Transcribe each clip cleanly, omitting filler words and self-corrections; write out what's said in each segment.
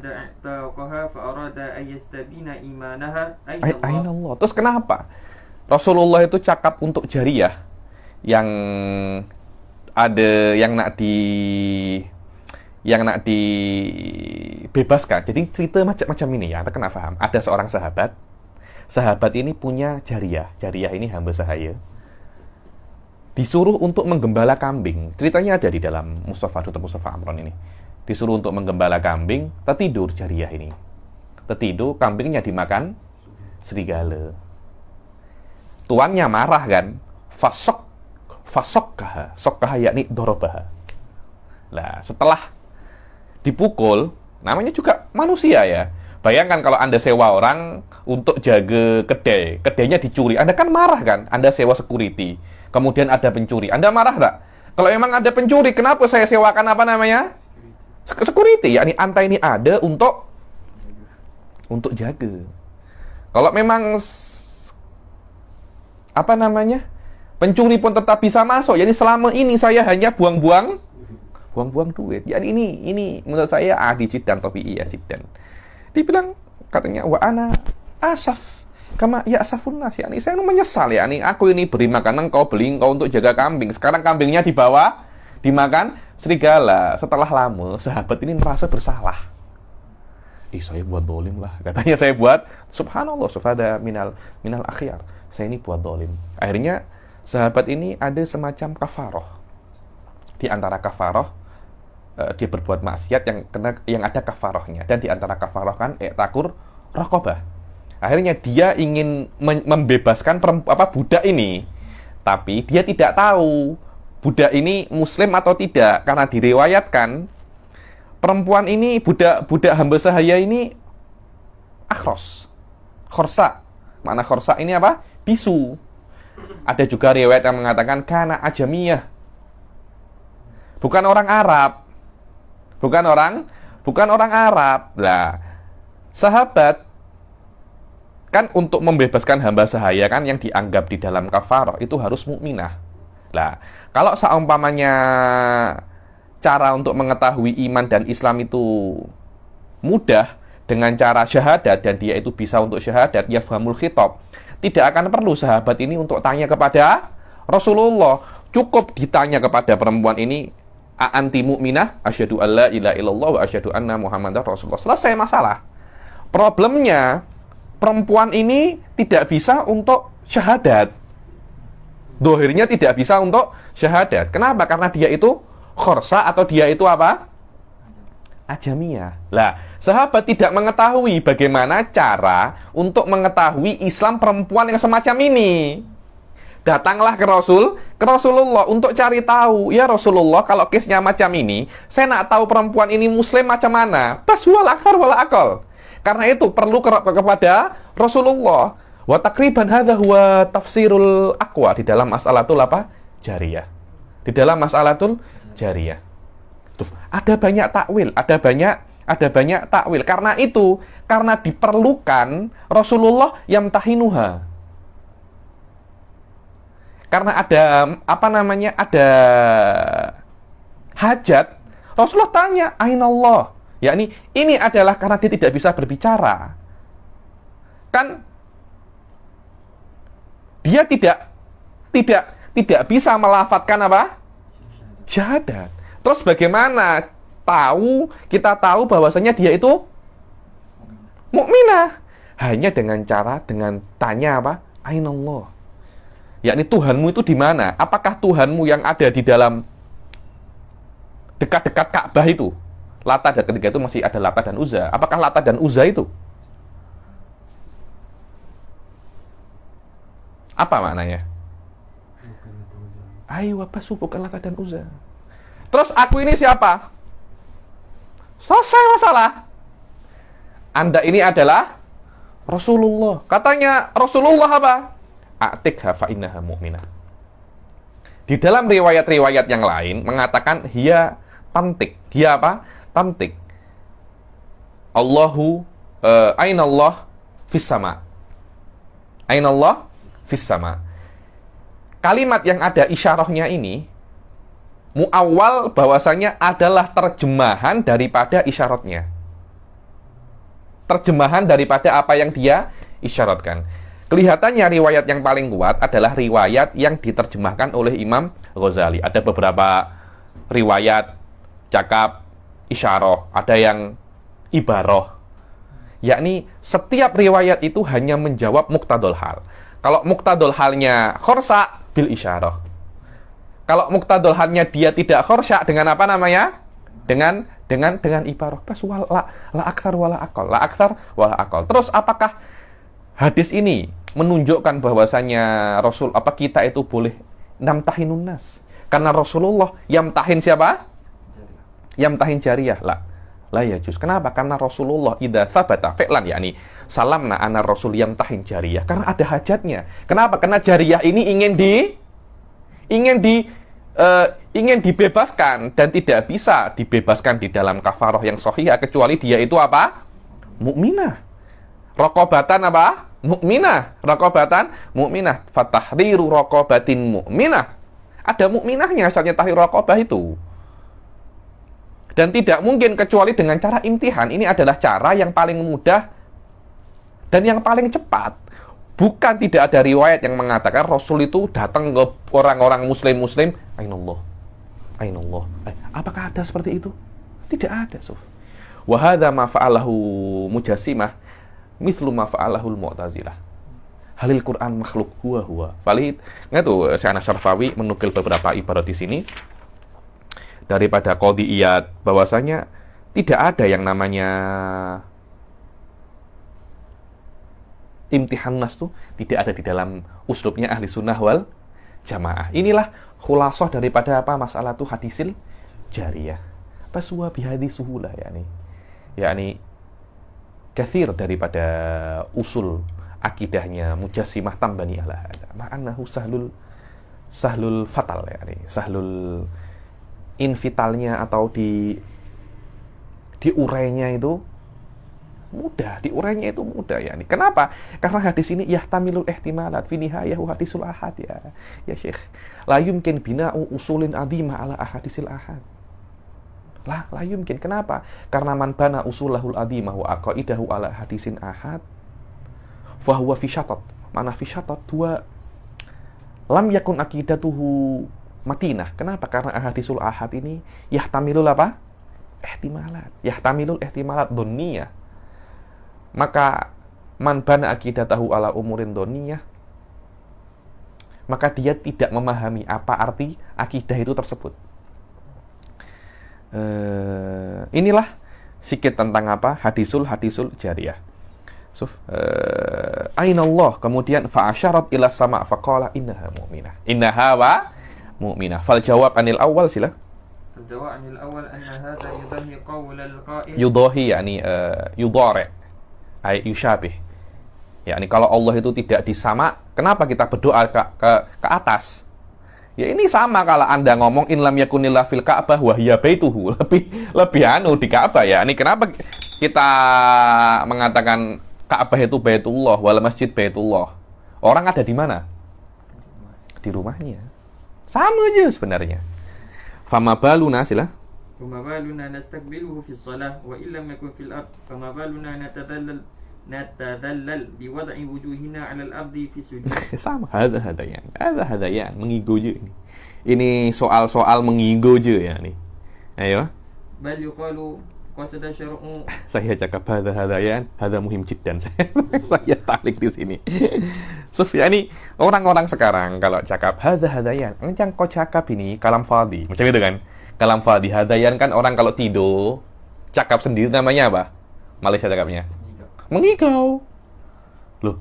اعتاقها فأراد أن يستبين إيمانها أين Aina الله. Allah. Terus kenapa Rasulullah itu cakap untuk jariyah yang ada yang nak dibebaskan. Jadi cerita macam ini ya, kita kena paham. Ada seorang sahabat ini punya jariyah ini hamba sahaya. Disuruh untuk menggembala kambing. Ceritanya ada di dalam Dr. Mustafa Amron ini. Disuruh untuk menggembala kambing, tertidur jariyah ini. Tertidur, kambingnya dimakan serigala. Tuannya marah kan, sokkaha yakni dorobaha. Nah, setelah dipukul, namanya juga manusia ya. Bayangkan kalau Anda sewa orang untuk jaga kedainya dicuri, Anda kan marah kan? Anda sewa security, kemudian ada pencuri, Anda marah nggak? Kalau memang ada pencuri, kenapa saya sewakan apa namanya? Security, yakni Anda ini ada untuk jaga. Kalau memang apa namanya? Pencuri pun tetap bisa masuk. Jadi selama ini saya hanya buang-buang duit. Jadi ini menurut saya adi jiddan tabi'i ya jiddan. Dibilang katanya wa ana asaf kama ya asafun nas. Yani saya menyesal ya. Aku ini beri makan engkau, beli engkau untuk jaga kambing. Sekarang kambingnya dibawa dimakan serigala. Setelah lama sahabat ini merasa bersalah. Saya buat dolim lah. Katanya saya buat subhanallah sufada minal akhyar. Saya ini buat dolim. Akhirnya sahabat ini ada semacam kafaroh. Di antara kafaroh, dia berbuat maksiat yang ada kafarohnya. Dan di antara kafaroh kan takur raqabah. Akhirnya dia ingin membebaskan budak ini. Tapi dia tidak tahu budak ini muslim atau tidak. Karena diriwayatkan perempuan ini, budak hamba sahaya ini khorsa. Makna khorsa ini apa? Bisu. Ada juga riwayat yang mengatakan kana ajamiyah. Bukan orang Arab. Bukan orang Arab. Lah, sahabat kan untuk membebaskan hamba sahaya kan yang dianggap di dalam kafarah itu harus mukminah. Lah, kalau seumpamanya cara untuk mengetahui iman dan Islam itu mudah dengan cara syahadat dan dia itu bisa untuk syahadat, yafhamul khitab. Tidak akan perlu sahabat ini untuk tanya kepada Rasulullah. Cukup ditanya kepada perempuan ini, anti mu'minah, asyhadu alla ilaha illallah wa asyhadu anna muhammadar rasulullah. Selesai masalah. Problemnya, perempuan ini tidak bisa untuk syahadat. Dohirnya tidak bisa untuk syahadat. Kenapa? Karena dia itu khorsa atau dia itu apa? Ajamiyah. Lah, sahabat tidak mengetahui bagaimana cara untuk mengetahui Islam perempuan yang semacam ini. Datanglah ke Rasulullah untuk cari tahu. Ya Rasulullah, kalau case-nya macam ini, saya nak tahu perempuan ini muslim macam mana. Bas wal akhar wal akal. Karena itu perlu kepada Rasulullah. Wa takriban hadza huwa tafsirul aqwa di dalam mas'alatul apa? Jariyah. Di dalam mas'alatul jariyah. Ada banyak takwil. Karena itu, karena diperlukan Rasulullah yamtahinuha. Karena ada ada hajat, Rasulullah tanya, ainallah. Yakni ini adalah karena dia tidak bisa berbicara. Kan dia tidak bisa melafadzkan apa? Syahadat. Terus bagaimana kita tahu bahwasanya dia itu mukminah? Hanya dengan tanya apa? Ainallah. Yakni Tuhanmu itu di mana? Apakah Tuhanmu yang ada di dalam dekat-dekat Ka'bah itu? Lata dan ketika itu masih ada Lata dan Uzza. Apakah Lata dan Uzza itu? Apa maknanya? Ayo, bukan Lata dan Uzza. Terus aku ini siapa? Selesai masalah. Anda ini adalah Rasulullah. Katanya Rasulullah apa? A'tikha fa innaha mu'minah. Di dalam riwayat-riwayat yang lain mengatakan hiya tantik. Dia apa? Tantik. Allahu ainallah fis sama. Ainallah fis sama. Kalimat yang ada isyarahnya ini muawwal bahwasanya adalah terjemahan daripada isyaratnya. terjemahan daripada apa yang dia isyaratkan. Kelihatannya riwayat yang paling kuat adalah riwayat yang diterjemahkan oleh Imam Ghazali. Ada beberapa riwayat cakap isyarah, ada yang ibarah. Yakni setiap riwayat itu hanya menjawab muqtadul hal. Kalau muqtadul halnya khorsa, bil isyarah. Kalau muqtadul halnya dia tidak khorsa, dengan apa namanya? Dengan ibarah. Bas la aktsar wala aqal. La aktsar wala aqal. Terus apakah hadis ini menunjukkan bahwasanya kita itu boleh namtahinun nas? Karena Rasulullah yamtahin siapa? Yamtahin jariyah. La yajuz. Kenapa? Karena Rasulullah idza tsabata fi'lan, yakni salamna ana rasul yamtahin jariyah. Karena ada hajatnya. Kenapa? Karena jariyah ini ingin dibebaskan dan tidak bisa dibebaskan di dalam kafarah yang sahihah kecuali dia itu apa? Mukminah. Raqabatan apa? Mukminah. Raqabatan mukminah. Fatahriru raqabatin mukminah. Ada mukminahnya asalnya tahrir raqabah itu. Dan tidak mungkin kecuali dengan cara imtihan. Ini adalah cara yang paling mudah dan yang paling cepat. Bukan tidak ada riwayat yang mengatakan Rasul itu datang ke orang-orang muslim, Ainallah. Apakah ada seperti itu? Tidak ada, Suf. Wa hadza ma fa'alahu Mujassimah mithlu ma fa'alahu Mu'tazilah. Halil Quran makhluk huwa. Valid. Ngatu Syekh Syarfawi menukil beberapa ibarat di sini daripada qadiyat bahwasanya tidak ada yang namanya imtihan nas tuh tidak ada di dalam uslubnya ahli sunnah wal jamaah. Inilah khulasah daripada apa masalah tuh hadisil jariyah. Paswa bihadi suhulah yakni kathir daripada usul akidahnya Mujassimah tambani ala hada. Ma'annahu sahlul fatal sahlul invitalnya atau diurainya itu mudah, yakni. Kenapa? Karena hadis ini yahtamilul ihtimalat fi nihayahu hadisul ahad ya Syekh. La yumkin bina'u usulin adhimah ala ahadisil ahad. La yumkin. Kenapa? Karena man bana usulahul adhimah wa aqaidahu ala hadisin ahad fa huwa fi syatat. Mana fi syatat dua lam yakun aqidatuhu matinah. Kenapa? Karena ahadisul ahad ini yahtamilul apa? Yahtamilul ihtimalat dhunniyah. Maka man bana aqidatahu ala umurin dhunniyah, maka dia tidak memahami apa arti akidah itu tersebut. Inilah sikit tentang apa? Hadisul jariyah. Ainallah, kemudian fa'asyarat ila sama' faqala innaha mu'minah. Innaha wa mu'minah. Fal jawab anil awal sila. Fal jawab anil awal anna hadha yudahi qawl al-qa'il. Yudahi yakni yudhari ay yusyabih. Yakni kalau Allah itu tidak disama, kenapa kita berdoa ke atas? Ya ini sama kalau Anda ngomong in lam yakunillah fil Ka'bah wa hiya baituhu. Lebih di Ka'bah ya. Ini kenapa kita mengatakan Ka'bah itu Baitullah wal masjid Baitullah? Orang ada di mana? Di rumahnya. Sama aja sebenarnya. Fama baluna sila. Fama baluna nastaqbiluhu fi shalah wa illam yakun fil ard. Fama baluna natadallal biwad'i wujuhina 'ala al-ardi fi sujud. Sama. Hadza yan. Mengigo je ini. Ini soal-soal mengigo je ya nih. Ayo. Bal yuqalu qasada syar'u. Saya cakap hadza muhim jiddan. Saya tarik di sini. Sufyani, orang-orang sekarang kalau cakap hadayan, yang kau cakap ini kalam fadhi. Macam itu kan? Kalam fadhi. Hadayan kan orang kalau tidur cakap sendiri namanya apa? Malaysia cakapnya mengigau. Loh,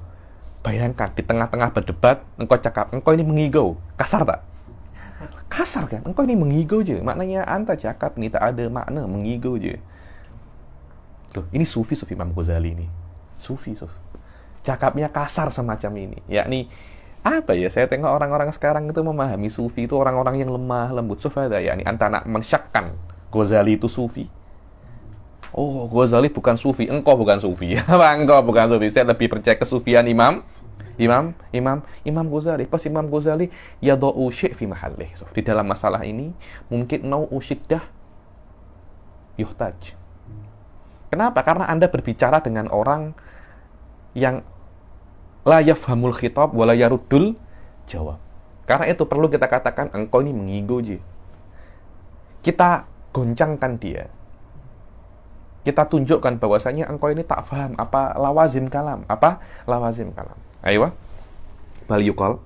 bayangkan di tengah-tengah berdebat engkau cakap engkau ini mengigau. Kasar tak? Kasar kan? Engkau ini mengigau je. Maknanya anta cakap ini tak ada makna, mengigau je. Loh, ini sufi Imam Ghazali ini. Sufi. Cakapnya kasar semacam ini. Yakni apa ya? Saya tengok orang-orang sekarang itu memahami sufi itu orang-orang yang lemah, lembut. Sufada yakni anta nak mensyakkan Ghazali itu sufi. Oh, Ghazali bukan sufi, engkau bukan sufi. Engkau bukan sufi. Saya lebih percaya kesufian Imam Ghazali. Pas Imam Ghazali yadau syai' fi mahallih. So, di dalam masalah ini mungkin nau'u syiddah yuhtaj. Kenapa? Karena Anda berbicara dengan orang yang la yafhamul khitab wa la yaruddul jawab. Karena itu perlu kita katakan, engkau ini mengigo, Ji. Kita goncangkan dia. Kita tunjukkan bahwasanya engkau ini tak paham apa lawazim kalam. Apa lawazim kalam? Ayo. Bal yuqal.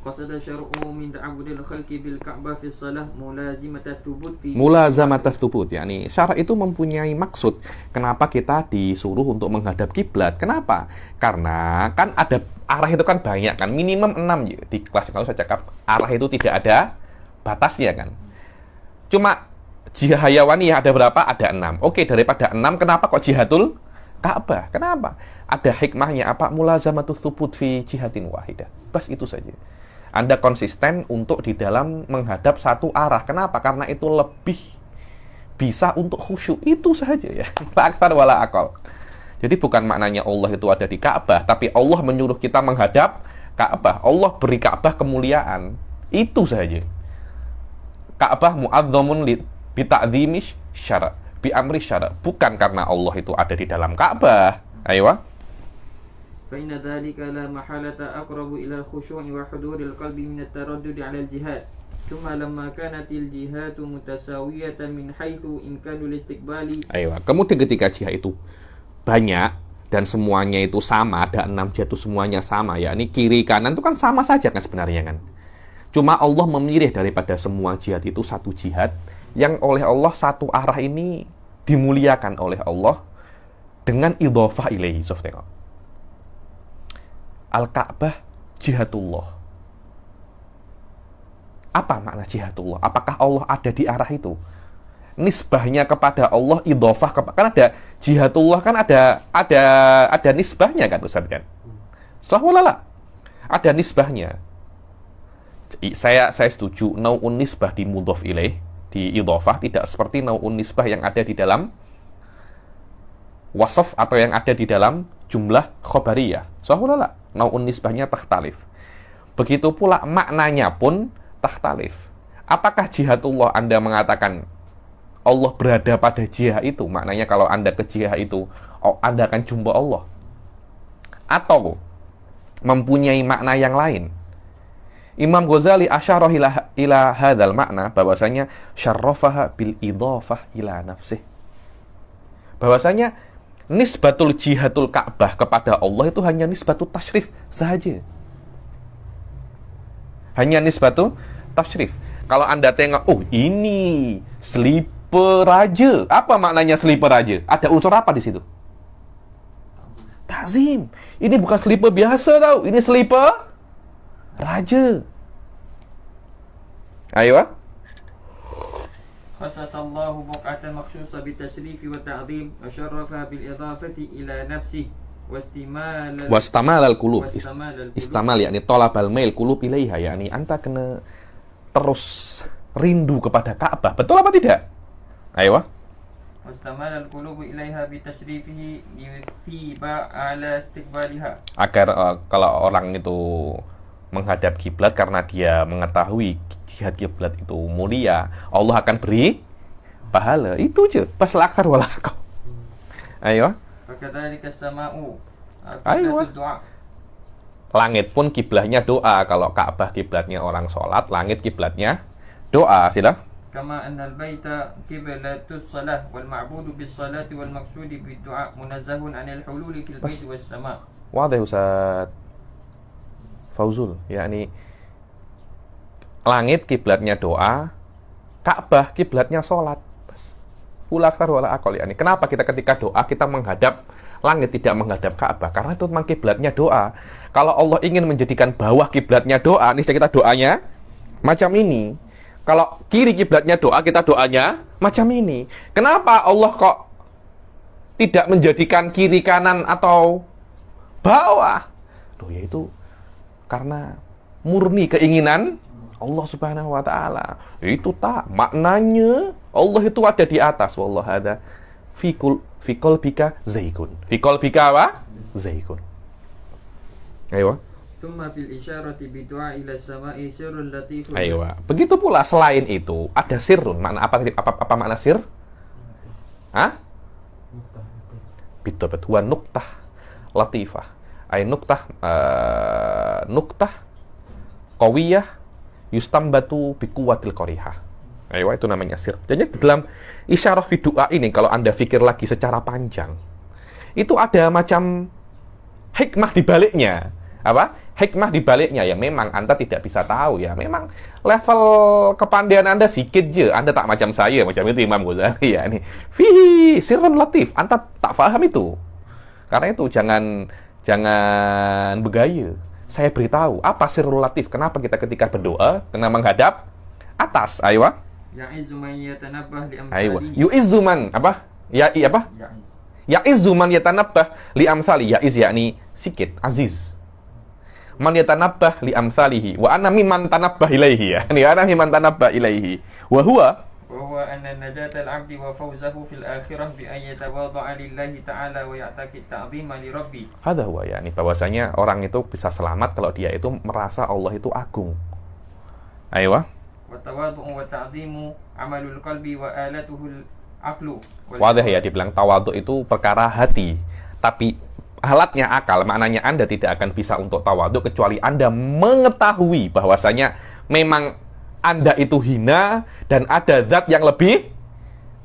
Qasada syar'u min ta'abbudil khalqi bil Ka'bah fi shalah mulazimata thubut fi Mulazamata thubut, yakni syarat itu mempunyai maksud. Kenapa kita disuruh untuk menghadap kiblat? Kenapa? Karena kan ada arah itu kan banyak kan, minimum 6 ya. Di kelas kalau saya cakap arah itu tidak ada batasnya kan. Cuma jihad hayawaniyah ada berapa? Ada 6. Oke, daripada 6 kenapa kok jihatul Ka'bah? Kenapa? Ada hikmahnya apa? Mulazamatu thubut fi jihadin wahidah. Bas itu saja. Anda konsisten untuk di dalam menghadap satu arah. Kenapa? Karena itu lebih bisa untuk khusyuk. Itu saja ya. La aktar wala akal. Jadi bukan maknanya Allah itu ada di Ka'bah, tapi Allah menyuruh kita menghadap Ka'bah. Allah beri Ka'bah kemuliaan. Itu saja. Ka'bah mu'adzamun bi ta'dzimish syara', bi amri syara'. Bukan karena Allah itu ada di dalam Ka'bah. Ayo. فإن ذلك لا محالة أقرب إلى الخشوع وحضور القلب من التردد على الجهاد ثم لما كانت الجهات متساوية من حيث إمكان الاستقبال. Ayo. Kemudian ketika jihad itu banyak dan semuanya itu sama, ada 6 jihad itu semuanya sama, yakni kiri kanan itu kan sama saja kan sebenarnya kan. Cuma Allah memilih daripada semua jihad itu satu jihad yang oleh Allah satu arah ini dimuliakan oleh Allah dengan idhofah ilaihi. Tengok. Al-Ka'bah jihadullah. Apa makna jihadullah? Apakah Allah ada di arah itu? Nisbahnya kepada Allah, idhofah kan ada jihadullah kan ada nisbahnya kan Ustaz kan? Sahwalala. Ada nisbahnya. Saya setuju nau'un nisbah di mudhof ilaih, di idhofah tidak seperti nau'un nisbah yang ada di dalam wasaf atau yang ada di dalam jumlah khobariyah. Sahwalala. Nau'un nisbahnya takhtalif. Begitu pula maknanya pun takhtalif. Apakah jihadullah Anda mengatakan Allah berada pada jihad itu? Maknanya kalau Anda ke jihad itu, Anda akan jumpa Allah. Atau mempunyai makna yang lain. Imam Ghazali asyarah ila hadzal makna bahwasanya syarrafaha bil idhafah ila nafsih. Bahwasanya nisbatul jihadul Ka'bah kepada Allah itu hanya nisbatul tasyrif saja. Hanya nisbatul tasyrif. Kalau Anda tengok, oh ini sleeper raja. Apa maknanya sleeper raja? Ada unsur apa di situ? Ta'zim. Ini bukan sleeper biasa tau. Ini sleeper raja. Ayo. خصص الله بقعة مخصوصة بالتشريف والتعظيم وشرفها بالإضافة إلى نفسه wastamal al-qulub. Istamal yakni talabal mail qulub ilaiha, yakni Anda kena terus rindu kepada Ka'bah. Betul apa tidak? Ayo. wastamal al-qulub ilaiha bitashrifihi yuthiba ala istiqbaliha. Agar kalau orang itu menghadap kiblat karena dia mengetahui jihad kiblat itu mulia, Allah akan beri pahala. Itu aja. Pas lakar walakau. Ayo. Fakadzalika as-sama'u. Ayo. Langit pun kiblatnya doa. Kalau Ka'bah kiblatnya orang sholat, langit kiblatnya doa. Sila. Kama anna al-baita qiblatus shalah wal ma'budu bis salati wal maqsudi bid du'a munazzahun 'anil hululi fil baiti was sama'. Wadah Ustaz Fauzul, yakni langit kiblatnya doa, Ka'bah kiblatnya sholat. Ulakar wala akol, yakni kenapa kita ketika doa kita menghadap langit tidak menghadap Ka'bah? Karena itu memang kiblatnya doa. Kalau Allah ingin menjadikan bawah kiblatnya doa, nih kita doanya macam ini. Kalau kiri kiblatnya doa, kita doanya macam ini. Kenapa Allah kok tidak menjadikan kiri kanan atau bawah? Loh, yaitu karena murni keinginan Allah Subhanahu wa taala. Itu tak maknanya Allah itu ada di atas. Wallahu hadza fi qalbika zaikun. Fi qalbika wa zaikun. Ayo. Tsumma fil isyarati bi du'a ila as-sama'i sirrun latifun. Ayo. Begitu pula selain itu ada sirrun. Makna apa makna sir? Hah? Bitabat huwa nuktah latifah. Ay nuktah qawiyah yustambatu biquwatil qarihah. Ayo, itu namanya sir. Jadi di dalam isyarah fi du'a ini, kalau Anda pikir lagi secara panjang, itu ada macam hikmah di baliknya. Apa? Hikmah di baliknya ya memang Anda tidak bisa tahu ya. Memang level kepandaian Anda sedikit je. Anda tak macam saya, macam itu Imam Ghazali ya. Ini fihi sirrun latif. Anda tak faham itu. Karena itu jangan bergaya. Saya beritahu apa sirrul latif. Kenapa kita ketika berdoa kena menghadap atas? Ayo. Ya'izzu man yatanabbah li Ayo. amthalihi. Yu'izzu man apa? Apa? Ya'izzu man yatanabbah li amthali. Ya'iz yakni sikit, aziz. Man yatanabbah li amthalihi wa ana mimman tanabbah ilaihi ya. Ini ana mimman tanabbah ilaihi. Wa huwa وهو أن نجاة العبد وفوزه في الآخرة بأن يتواضع لله تعالى ويعتقد تعظيم لربه. Hadza huwa yakni bahwasanya orang itu bisa selamat kalau dia itu merasa Allah itu agung. Ayo. والتواضع والتعظيم عمل القلب وآلته العقل. Wadah ya, dibilang tawadhu itu perkara hati. Tapi alatnya akal, maknanya Anda tidak akan bisa untuk tawadhu kecuali Anda mengetahui bahwasanya memang Anda itu hina dan ada zat yang lebih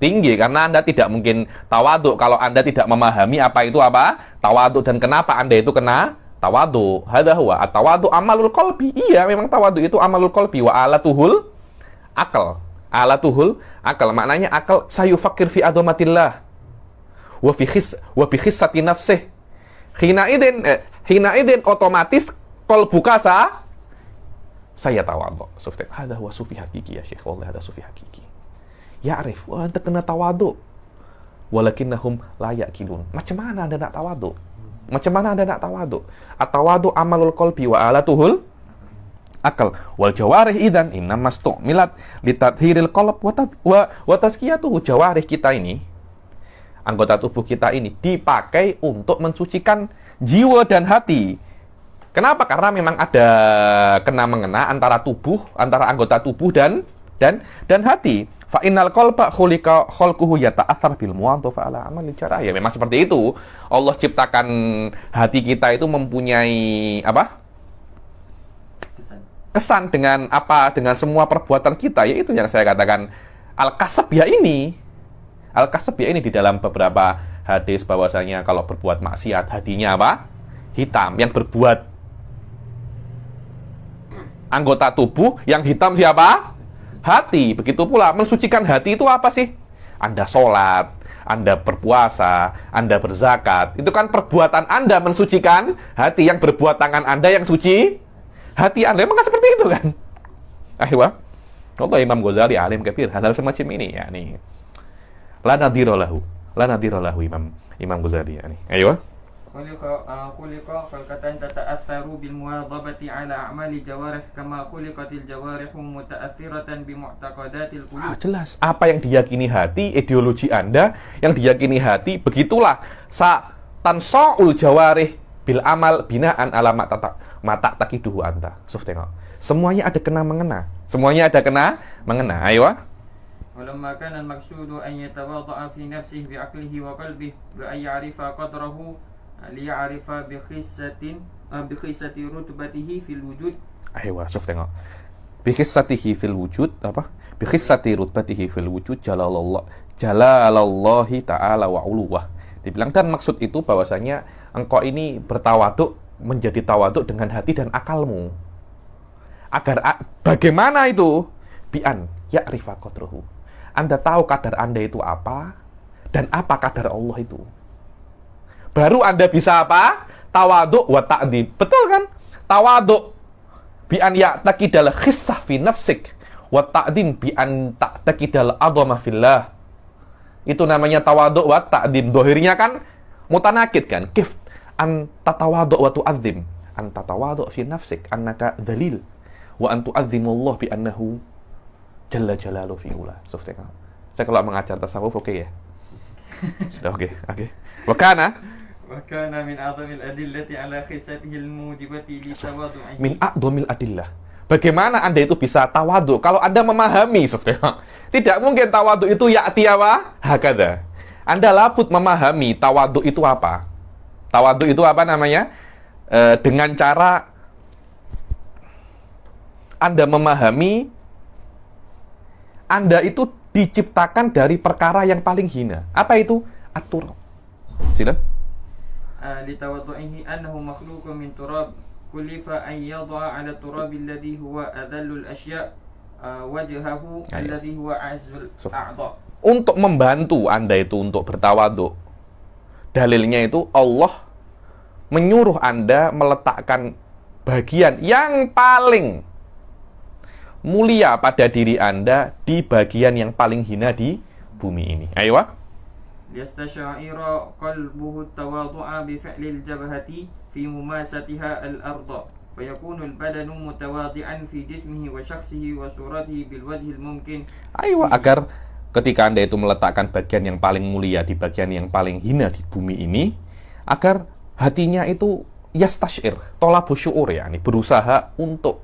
tinggi, karena Anda tidak mungkin tawadhu kalau Anda tidak memahami apa itu apa tawadhu dan kenapa Anda itu kena tawadhu. Hadza huwa at-tawadhu amalul qalbi. Iya, memang tawadhu itu amalul qalbi wa alatuhul akal. Alatuhul akal, maknanya akal sayufakir fi adhamatillah wa fi khissati nafsih. Hina idin otomatis qalbuka saya tawadhu. Sufyan, hadza huwa sufi hakiki ya Syekh. Wallahi hadza sufi hakiki. Ya'rif wa anta kena tawadhu. Walakinnahum la yaqilun. Macam mana Anda nak tawadhu? Macam mana Anda nak tawadhu? At-tawadhu amalul qalbi wa alatuhul akal. Wal jawarih idzan innamas tu'milat litathhiril qalb wa tazkiyatuhu. Jawarih kita ini, anggota tubuh kita ini dipakai untuk mensucikan jiwa dan hati. Kenapa? Karena memang ada kena mengena antara anggota tubuh dan hati. Fa innal qalba khuliqa khalquhu yata'athar bil muwadhafa ala amali jarah. Ya memang seperti itu. Allah ciptakan hati kita itu mempunyai apa? Kesan dengan apa? Dengan semua perbuatan kita. Yaitu yang saya katakan al-kasab ya ini. Al-kasab ya ini di dalam beberapa hadis bahwasanya kalau berbuat maksiat hatinya apa? Hitam. Yang berbuat anggota tubuh yang hitam siapa? Hati. Begitu pula mensucikan hati itu apa sih? Anda sholat, Anda berpuasa, Anda berzakat. Itu kan perbuatan Anda mensucikan hati. Yang berbuat tangan Anda yang suci hati Anda. Memang seperti itu kan? Akhirnya Allah Imam Ghazali alim kabir. Hal semacam ini ya nih. La nadhira lahu Imam Ghazali ya nih. Ayo. khuliqa khalqatan tata'atharu bil muwadhabati ala a'mali jawarih kama khuliqatil jawarih muta'athiratan bi mu'taqadatil qulub. Jelas apa yang diyakini hati, ideologi Anda yang diyakini hati, begitulah tansaul jawarih bil amal binaan ala mata takiduhu anta. Suf tengok. Semuanya ada kena mengena. Ayo. Walamma kana al-maqsudu an yatawadda'a fi nafsihi bi aqlihi wa qalbihi wa an ya'rifa qadrahu liya'rifa bi khissati rutbatihi fil wujud. Ayo, Suf tengok. Bi khissatihi fil wujud apa? Bi khissati rutbatihi fil wujud jalalallahi ta'ala wa uluwah. Dibilang dan maksud itu bahwasanya engkau ini bertawaduk, menjadi tawaduk dengan hati dan akalmu. Agar bagaimana itu? Bi'an ya'rifa qadrahu. Anda tahu kadar Anda itu apa dan apa kadar Allah itu. Baru Anda bisa apa? Tawaduk wa ta'dib. Betul kan? Tawaduk bi'an ya'taqidal khissah fi nafsik wa ta'dim bi'an ta'taqidal adhamah fillah. Itu namanya tawaduk wa ta'dim. Dohirnya kan mutanakid kan? Kif an tatawaduk wa tu'adzim. An tatawaduk fi nafsik annaka dalil wa an tu'adzimullah bi annahu jalla jalalu fi ula. Saya kalau mengajar tasawuf oke ya? Sudah oke. Wa kana min a'dhamil adillati ala khissatihi al-mujibati li tawaddu'i. Min a'dhamil adillah. Bagaimana Anda itu bisa tawadhu kalau Anda memahami? Tidak mungkin tawadhu itu ya'ti apa? Hakadha. Anda labut memahami tawaduk itu apa. Tawaduk itu apa namanya? Dengan cara Anda memahami Anda itu diciptakan dari perkara yang paling hina. Apa itu? At-turab. Sila. لتوضعه أنه مخلوق من تراب كلف أن يضع على التراب الذي هو أذل الأشياء وجهه الذي هو أعز الأعضاء. Untuk membantu Anda itu untuk bertawaduk, dalilnya itu Allah menyuruh Anda meletakkan bagian yang paling mulia pada diri Anda di bagian yang paling hina di bumi ini. Ayo. ليستشعر قلبه التواضع بفعل الجبهة في مماستها الأرض فيكون البدن متواضعا في جسمه وشخصه وصورته بالوجه الممكن. Ayo, agar ketika Anda itu meletakkan bagian yang paling mulia di bagian yang paling hina di bumi ini, agar hatinya itu yastashir, tolabu syu'ur, ya, berusaha untuk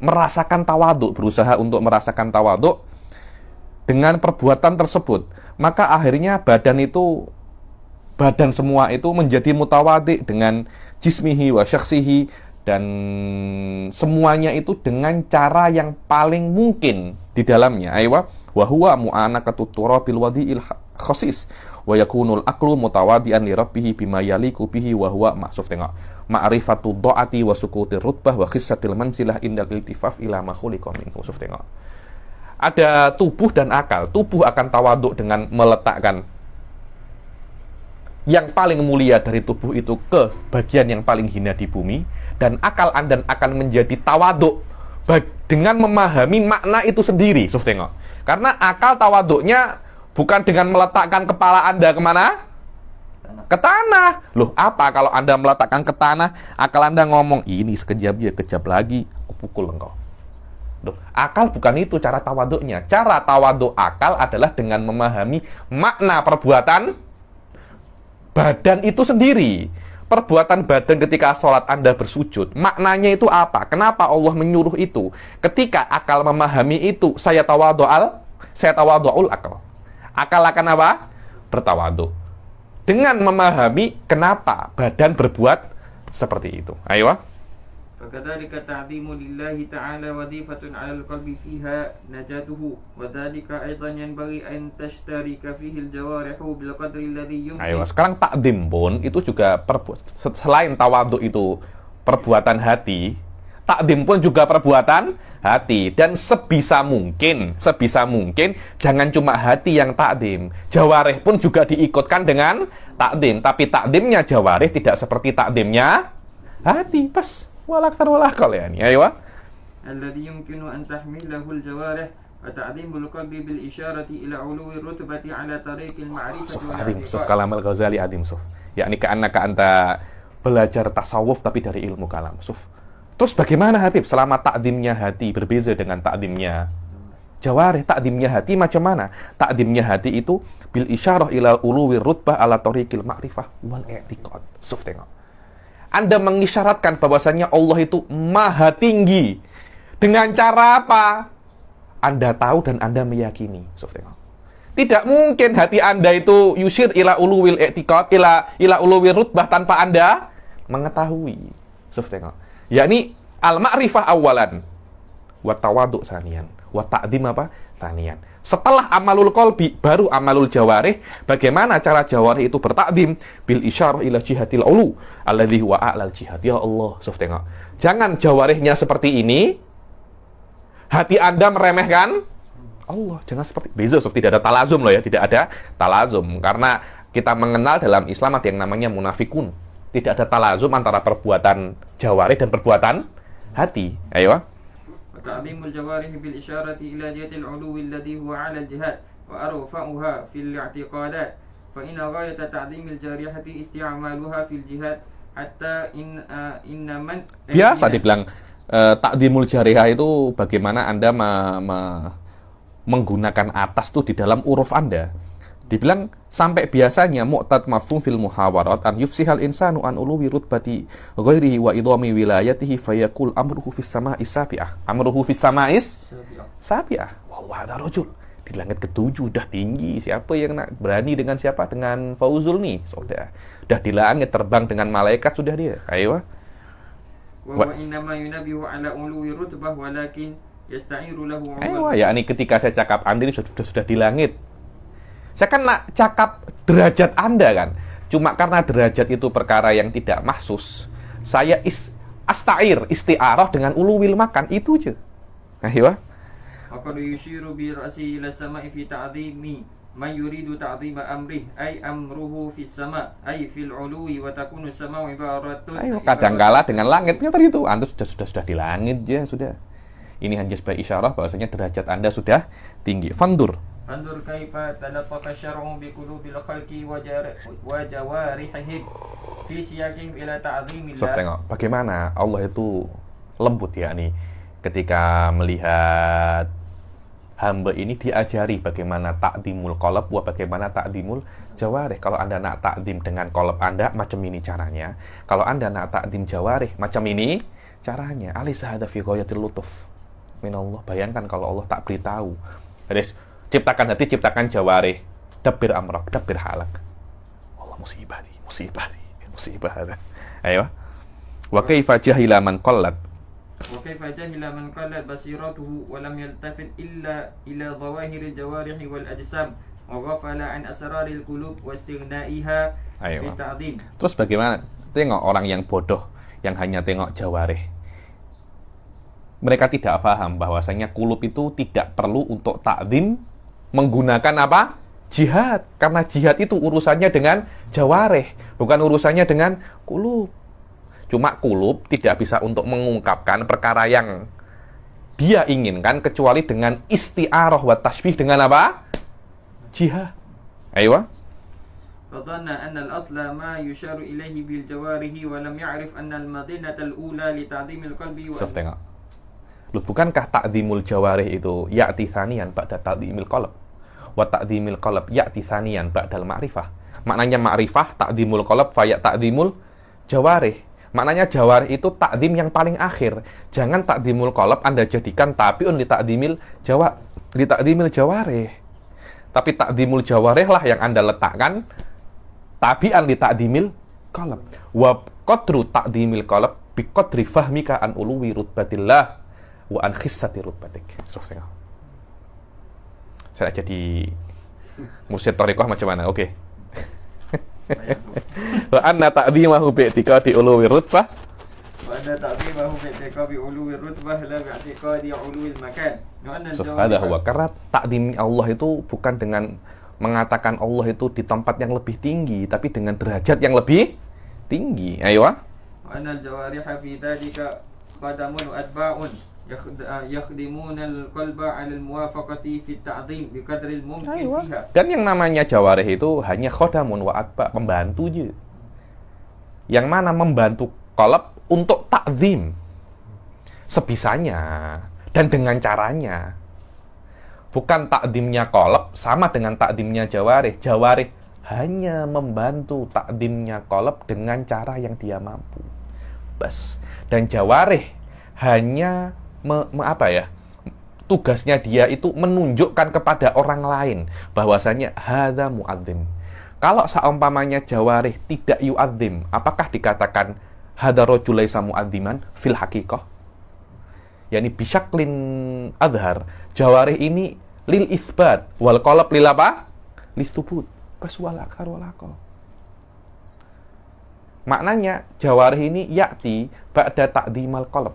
merasakan tawaduk, dengan perbuatan tersebut. Maka akhirnya badan semua itu menjadi mutawadhi dengan jismihi wa syakhsihi, dan semuanya itu dengan cara yang paling mungkin di dalamnya. Aywa wa huwa mu'anakatut turabil wadi'il khasis wa yakunul aqlu mutawadi'an li rabbih bima yaliku bihi wa huwa ma'suf. Tengok, ma'rifatu dha'ati wa sukutir rutbah wa khissatil manzilah indal iltifaf ila ma khuliqa minhu. Tengok, ada tubuh dan akal. Tubuh akan tawaduk dengan meletakkan yang paling mulia dari tubuh itu ke bagian yang paling hina di bumi, dan akal Anda akan menjadi tawaduk dengan memahami makna itu sendiri. Tengok, karena akal tawaduknya bukan dengan meletakkan kepala Anda kemana? Ke tanah. Loh, apa kalau Anda meletakkan ke tanah, akal Anda ngomong, ini sekejap ya, kejap lagi aku pukul engkau. Loh, akal bukan itu cara tawaduknya. Cara tawaduk akal adalah dengan memahami makna perbuatan badan itu sendiri. Perbuatan badan ketika sholat Anda bersujud, maknanya itu apa? Kenapa Allah menyuruh itu? Ketika akal memahami itu, saya tawadu'ul akal. Akal akan apa? Bertawaduk. Dengan memahami kenapa badan berbuat seperti itu. Ayo. فكذلك تعظيم لله تعالى وظيفة على القلب فيها نجاته وذلك أيضا ينبغي أن تشترك فيه الجوارح بالقدر الذي يمكن. Ayo, sekarang takdim pun itu juga selain tawaduk itu perbuatan hati, takdim pun juga perbuatan hati, dan sebisa mungkin jangan cuma hati yang takdim, jawarih pun juga diikutkan dengan takdim, tapi takdimnya jawarih tidak seperti takdimnya hati. Pas wala aktar wala aqal, yani. Ayo. الذي يمكن أن تحمله الجوارح وتعظيم القلب بالإشارة إلى علو الرتبة على طريق المعرفة والاعتقاد. Kalam al-Ghazali adim suf. Yakni ka'annaka anta belajar tasawuf tapi dari ilmu kalam. Suf. Terus bagaimana Habib selama takdimnya hati berbeza dengan takdimnya jawarih? Takdimnya hati macam mana? Takdimnya hati itu bil isyarah ila uluwi rutbah ala tariqil ma'rifah wal i'tiqad. Suf, tengok, Anda mengisyaratkan bahwasanya Allah itu maha tinggi. Dengan cara apa? Anda tahu dan Anda meyakini. Tidak mungkin hati Anda itu yusyir ila uluwil i'tiqad, ila uluwil rutbah tanpa Anda mengetahui. Yakni al-ma'rifah awalan, wa tawaduk sanian, wa ta'zim apa? Sanian. Setelah amalul qalbi, baru amalul jawarih. Bagaimana cara jawarih itu bertakdim? Bil isyarah ila jihadil ulu alladhi huwa a'lal jihad. Ya Allah, tengok, jangan jawarihnya seperti ini, hati Anda meremehkan Allah. Jangan seperti beza, tidak ada talazum loh ya, tidak ada talazum. Karena kita mengenal dalam Islam ada yang namanya munafikun. Tidak ada talazum antara perbuatan jawarih dan perbuatan hati. Ayo. تعظيم الجوارح بالإشارة إلى جهة العلو الذي هو على الجهات وأرفعها في الاعتقادات فإن غاية تعظيم الجارحة استعمالها في الجهات حتى إن من biasa dibilang takdimul jarihah itu bagaimana Anda menggunakan atas tuh di dalam uruf Anda. Dibilang sampai biasanya mu'tad mafhum fil muhawarat an yufsihal insanu an uluwi rutbati ghairihi wa idhami wilayatihi fayaqul amruhu fis sama'is sabi'ah. Amruhu fis sama'is sabi'ah. Wallah, ada rajul. Di langit ketujuh udah tinggi. Siapa yang nak berani dengan siapa? Dengan Fauzul nih. Sudah di langit terbang dengan malaikat sudah dia. Ayo. Wa innama yunabbihu ala uluwi rutbah walakin yasta'iru lahu Ayo, ya ini ketika saya cakap Anda ini sudah di langit. Saya kan nak cakap derajat Anda kan. Cuma karena derajat itu perkara yang tidak mahsus, saya isti'arah dengan uluwil makan itu aja. Ayo. Faqad yushiru bi ra'si ila samai fi ta'dhimi man yuridu ta'dhima amrih ay amruhu fis sama ay fil ului wa takunu samau ibaratun. Ayo, kadangkala dengan langitnya tadi itu Anda sudah di langit ya sudah. Ini hanya sebagai isyarah bahwasanya derajat Anda sudah tinggi. Fandur kaifa talaffaqa syar'u bi qulubil khalqi wa jawarihihim fi siyaqin ila ta'dhimillah. So, tengok bagaimana Allah itu lembut ya nih ketika melihat hamba ini diajari bagaimana ta'dimul qalb wa bagaimana ta'dimul jawarih. Kalau Anda nak ta'dim dengan qalb Anda, macam ini caranya. Kalau Anda nak ta'dim jawarih, macam ini caranya. Alaysa hadza fi ghayatil lutuf minallah. Bayangkan kalau Allah tak beritahu. Jadi, ciptakan hati, ciptakan jawarih. Dabbir amrak, dabbir halak. Allah musibah. Ayo. Wa kaifa jahila man qallat. وكيف جهل من قلت بصيرته ولم يلتفت إلا إلى ظواهر الجوارح والأجسام وغفل عن أسرار القلوب واستغنائها في التعظيم. Terus bagaimana? Tengok orang yang bodoh yang hanya tengok jawarih. Mereka tidak paham bahwasanya kulub itu tidak perlu untuk ta'zim menggunakan apa? Jihad. Karena jihad itu urusannya dengan jawarih, bukan urusannya dengan kulub. Cuma kulub tidak bisa untuk mengungkapkan perkara yang dia inginkan kecuali dengan isti'arah wa tashbih dengan apa? Jihad. Ayo. فظن أن الأصل ما يشار إليه بالجوارح ولم يعرف أن المدينة الأولى لتعظيم القلب. Tengok. Loh, bukankah ta'zimul jawarih itu ya'ti thaniyan ba'da ta'zimil qalb? Wa ta'zimil qalb ya'ti thaniyan ba'dal ma'rifah. Maknanya ma'rifah, ta'zimul qalb, fa ya ta'zimul jawarih. Maknanya jawarih itu takdim yang paling akhir. Jangan takdimul qalb Anda jadikan tabiun li takdimil jawarih. Tapi takdimul jawarih lah yang Anda letakkan tabian li takdimil qalb. Wa qadru takdimil qalb bi qadri fahmika an uluwi rutbatillah wa an khissati rutbatik. Saya jadi mursyid thariqah macam mana? Oke. Wa anna ta'dhimahu bi i'tiqadi uluwi rutbah wa anna ta'dhimahu bi i'tiqadi uluwi rutbah la bi i'tiqadi uluwil makan. Hadza huwa karena ta'dhim Allah itu bukan dengan mengatakan Allah itu di tempat yang lebih tinggi, tapi dengan derajat yang lebih tinggi. Ayo. Wa anna al-jawariha fi dhalika qadamun wa atba'un yakhdimuna al-qalba 'ala al-muwafaqati fi at-ta'dhim bi qadri al-mumkin fiha. Dan yang namanya jawarih itu hanya khadamun wa atba, pembantu aja. Yang mana membantu qalb untuk ta'zim sebisanya dan dengan caranya. Bukan ta'zimnya qalb sama dengan ta'zimnya jawarih. Jawarih hanya membantu ta'zimnya qalb dengan cara yang dia mampu. Bas. Dan jawarih hanya tugasnya dia itu menunjukkan kepada orang lain bahwasanya hadza mu'adzim. Kalau seumpamanya jawarih tidak yu'adzim, apakah dikatakan hadza rajul laisa mu'adziman fil haqiqah? Yani bisyaklin adhar. Jawarih ini lil itsbat wal qalb lil apa? Litsubut. Bas wal akhar wal aqal. Maknanya jawarih ini ya'ti ba'da ta'dzimal qalb.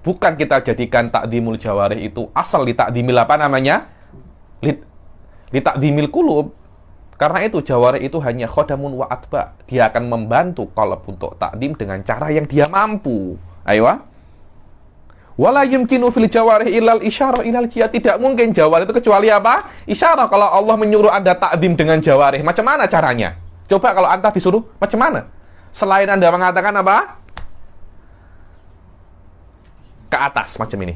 Bukan kita jadikan ta'dhimul jawarih itu asal li ta'dhimil apa namanya? Li ta'dhimil qulub. Karena itu jawarih itu hanya khadamun wa atba. Dia akan membantu qalb untuk ta'dhim dengan cara yang dia mampu. Ayo. Wala yumkinu fil jawarih ilal isyarah ilal jihad. Tidak mungkin jawarih itu kecuali apa? Isyarah. Kalau Allah menyuruh Anda ta'dhim dengan jawarih, macam mana caranya? Coba kalau Anda disuruh, macam mana? Selain Anda mengatakan apa? Ke atas macam ini.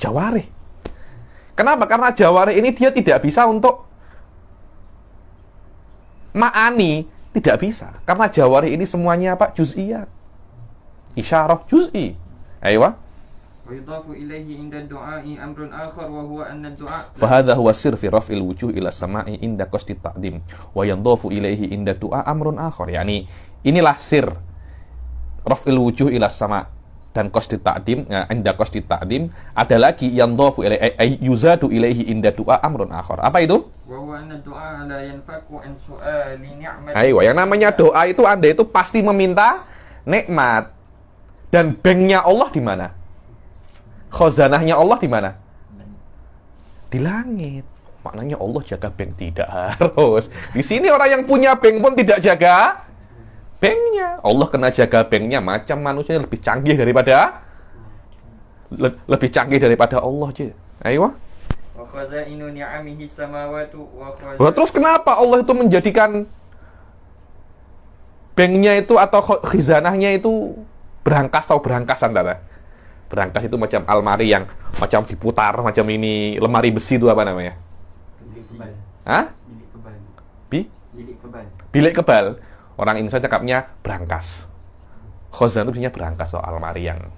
Jawarih. Kenapa? Karena jawarih ini dia tidak bisa untuk ma'ani, tidak bisa. Karena jawarih ini semuanya apa? Juz'iyat. Isyarah juz'i. Ayo. ويضاف إليه عند الدعاء أمر آخر وهو أن الدعاء Fahadha huwa sir fi raf'il wujuh ila sama'i inda qasdi ta'dim wa yandafu ilaihi inda du'a amrun akhar. Yani inilah sir raf'il wujuh ila sama' dan qasdi ta'dim, inda qasdi ta'dim ada lagi yandafu ilaihi yuzadu ilaihi inda du'a amrun akhar. Apa itu? وهو أن الدعاء لا ينفك عن سؤال نعمة. Ayo, yang namanya doa itu Anda itu pasti meminta nikmat. Dan banknya Allah di mana? Khazanahnya Allah di mana? Di langit. Maknanya Allah jaga bank, tidak harus. Di sini orang yang punya bank pun tidak jaga banknya. Allah kena jaga banknya. Macam manusia lebih canggih daripada Allah aja. Ayo. وخزائن نعمه السماوات Wah, terus kenapa Allah itu menjadikan banknya itu atau khizanahnya itu berangkas atau berangkasan, Tata? Berangkas itu macam almari yang macam diputar, macam ini lemari besi itu apa namanya? Bilik kebal. Hah? Bilik kebal. Bilik kebal. Bilik kebal. Orang Indonesia cakapnya berangkas. Khazan itu punya berangkas atau almari yang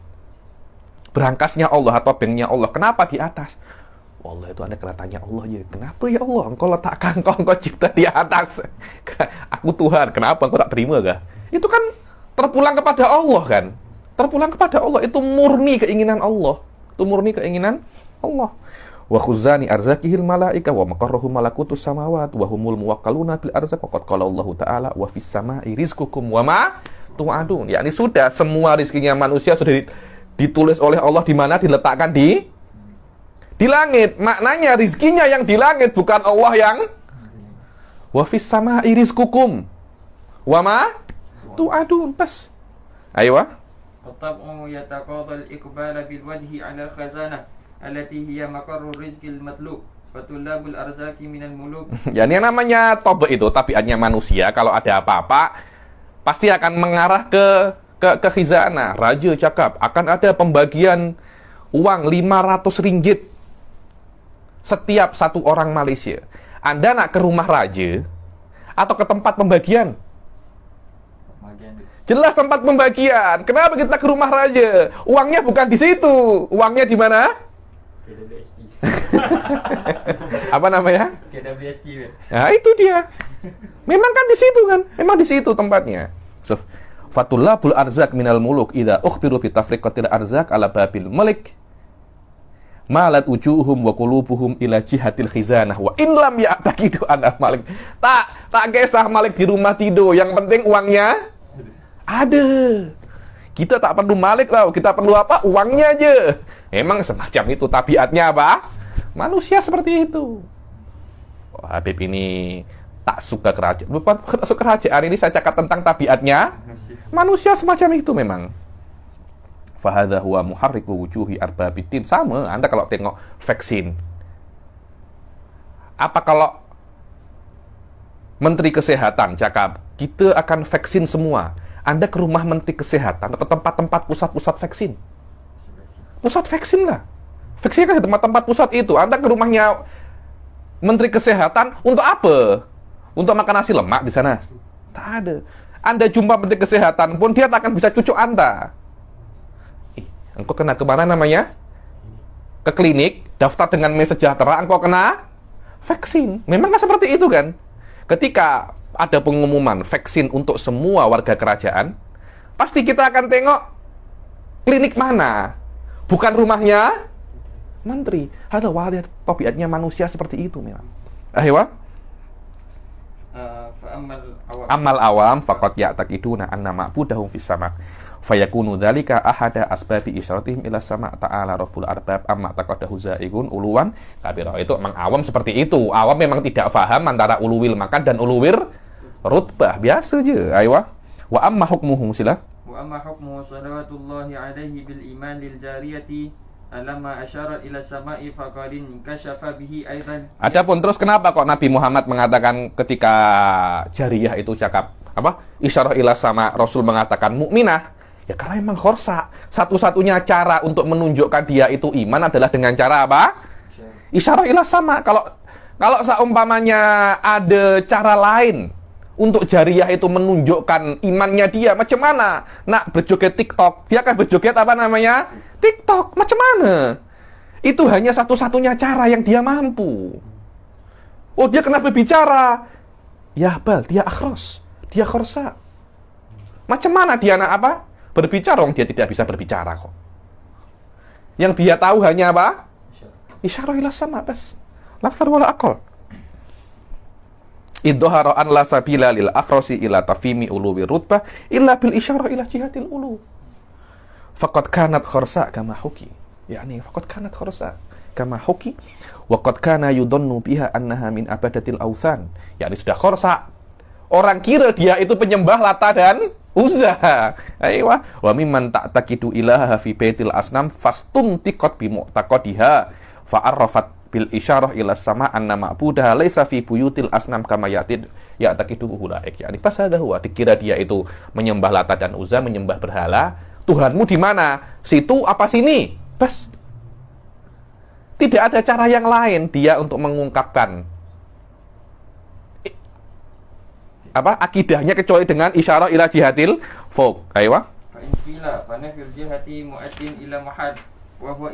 berangkasnya Allah atau banknya Allah. Kenapa di atas? Allah itu Anda kena tanya Allah ya. Kenapa ya Allah? Engkau letakkan, engkau cipta di atas. Aku Tuhan. Kenapa engkau tak terima kah? Itu kan terpulang kepada Allah kan? Terpulang kepada Allah, itu murni keinginan Allah. Itu murni keinginan Allah. Wa khuzani arzakihil malaika wa maqarruhum malakutus samawat wa humul muwakkaluna bil arzaq wa qad qala Allah taala wa fis samai rizqukum wa ma tu'adun. Yakni sudah semua rizkinya manusia sudah ditulis oleh Allah di mana, diletakkan di langit. Maknanya rizkinya yang di langit, bukan Allah yang wa fis samai rizqukum wa ma tu'adun. Pas. Ayo. الطبع يتقاضى الإقبال بالوجه على الخزانة التي هي مقر الرزق المطلوب فطلاب الأرزاق من الملوك. Yani yang namanya toba itu tabiatnya manusia, kalau ada apa-apa pasti akan mengarah ke khizanah. Raja cakap akan ada pembagian uang 500 ringgit setiap satu orang Malaysia. Anda nak ke rumah raja atau ke tempat pembagian? Jelas tempat pembagian. Kenapa kita ke rumah raja? Uangnya bukan di situ. Uangnya di mana? KWSP. Apa namanya? KWSP. Nah, itu dia. Memang kan di situ kan? Memang di situ tempatnya. So, fatulabul arzak minal muluk idza ukhbiru bi tafriqatil arzak ala babil malik malat wujuhum wa qulubuhum ila jihatil khizanah wa in lam ya'taqidu anna malik. Tak kisah malik di rumah tidur, yang penting uangnya ada. Kita tak perlu malik tahu, kita perlu apa? Uangnya aja. Emang semacam itu tabiatnya apa? Manusia seperti itu. Oh, Habib ini tak suka kerajaan. Bukan tak suka kerajaan, ini saya cakap tentang tabiatnya manusia semacam itu memang. Fahadha huwa muharriku wujuhi arbabiddin. Sama, Anda kalau tengok vaksin. Apa kalau Menteri Kesehatan cakap, kita akan vaksin semua. Anda ke rumah Menteri Kesehatan atau ke tempat-tempat pusat-pusat vaksin. Pusat vaksin lah. Vaksin kan di tempat-tempat pusat itu. Anda ke rumahnya Menteri Kesehatan untuk apa? Untuk makan nasi lemak di sana? Tak ada. Anda jumpa Menteri Kesehatan pun dia tak akan bisa cucuk Anda. Engkau kena kemana namanya? Ke klinik, daftar dengan Sejahtera, engkau kena vaksin. Memang kan seperti itu kan? Ketika ada pengumuman vaksin untuk semua warga kerajaan, pasti kita akan tengok klinik mana, bukan rumahnya menteri. Ada wadah tabiatnya manusia seperti itu memang. Ayo. Amal awam faqad ya'taqiduna anna ma'budahum fis sama. Fayakunu dzalika ahada asbabi isyaratihim ila sama ta'ala rabbul arbab amma taqadahu zaigun uluwan kabira. Itu memang awam seperti itu. Awam memang tidak faham antara uluwil makan dan uluwir rutbah, biasa je. Ayo. Wa amma hukmuhu sila. Wa amma hukmuhu salawatullahi alaihi bil iman lil jariyati alamma asyarat ila sama'i faqadin kasyafa bihi aidan. Adapun terus kenapa kok Nabi Muhammad mengatakan ketika jariyah itu cakap apa? Isyarah ila sama, Rasul mengatakan mukminah. Ya karena memang khorsa. Satu-satunya cara untuk menunjukkan dia itu iman adalah dengan cara apa? Isyarah ila sama. Kalau seumpamanya ada cara lain untuk jariyah itu menunjukkan imannya dia. Macam mana? Nak berjoget TikTok, dia akan berjoget apa namanya? TikTok. Macam mana? Itu hanya satu-satunya cara yang dia mampu. Oh, dia kena berbicara. Ya bal, dia akhros, dia khorsa. Macam mana dia nak apa? Berbicara, dia tidak bisa berbicara kok. Yang dia tahu hanya apa? Isyarah ila sama, bas. Lafar wala akal. Idhara an la sabila lil akhrasi ila tafimi uluwi rutbah illa bil isyarah ila jihatil ulu. Faqad kanat khursa kama huki. Yani faqad kanat khursa kama huki wa qad kana yudhannu biha annaha min abadatil authan. Yani sudah khursa. Orang kira dia itu penyembah Lata dan Uzza. Aywa, wa mimman ta'taqidu ilaha fi baitil asnam fastuntiqat bi mu'taqadiha fa arrafat bil isyarah ila sama anna ma'budaha laisa fi buyutil asnam kama ya'taqidu ulaik. Yani pas ada huwa, dikira dia itu menyembah Lata dan Uzza, menyembah berhala. Tuhanmu di mana? Situ apa sini? Bas. Tidak ada cara yang lain dia untuk mengungkapkan apa akidahnya kecuali dengan isyarah ila jihatil fauq. Aywa. Fa in qila fa nafil jihati mu'addin ila mahad wa huwa